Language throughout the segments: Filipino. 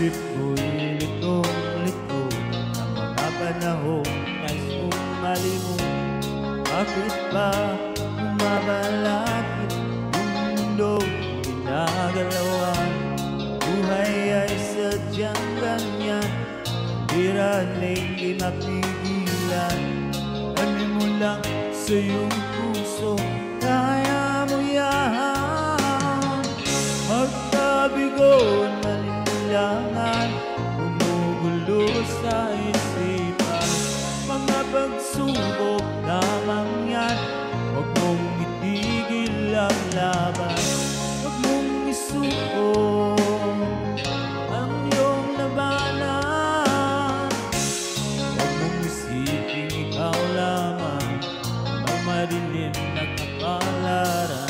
Isip ko'y litong-lito ng mga panahong nais kong malimut. Bakit ba bumabalakid yung mundong ginagalawan? Buhay ay sadyang ganyan, bira di mapigilan. Ano mo lang sa iyong puso, kaya mo yan. Magkabigo malinlangan, gumugulo sa isipan. Mga pagsubok lamang yan, huwag mong itigil ang laban. Huwag mong isuko ang iyong labanan. Huwag mong isipin ikaw lamang may madilim na kapalaran.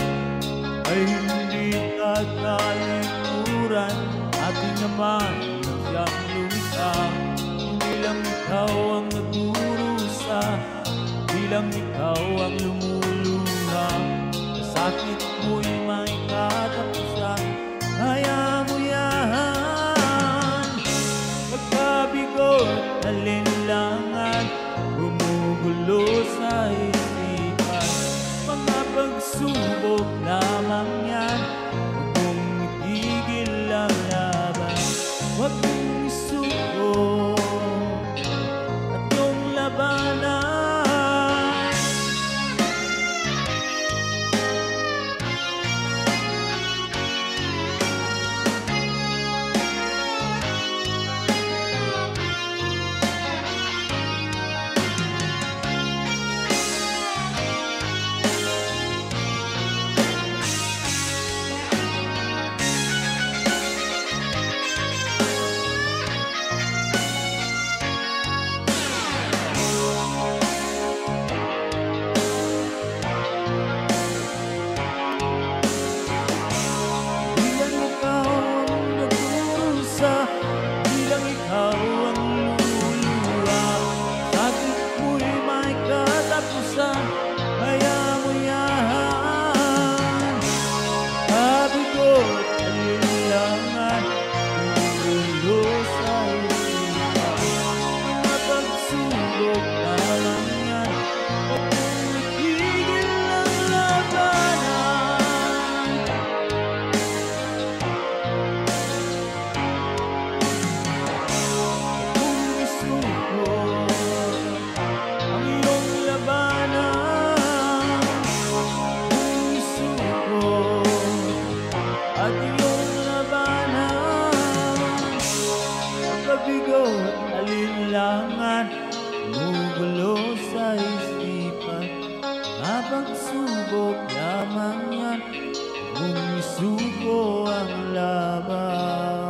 Ay hindi kakalikuran, atin naman ang siyang lumikha. Hindi lang ikaw ang nagdurusa, hindi lang ikaw ang lumuluha. Sa sakit mo'y may katapusan, kaya mo yan. Pagkabigo at alinlangan, gumugulo sa isipan. Mga pagsubok lamang yan, huwag mong itigil ang laban. Huwag mong isuko at yung labanan. Pagkabigo at alinlangan, gumugulo sa isipan. Mapagsubok lamang yan, kung isuko ang laban.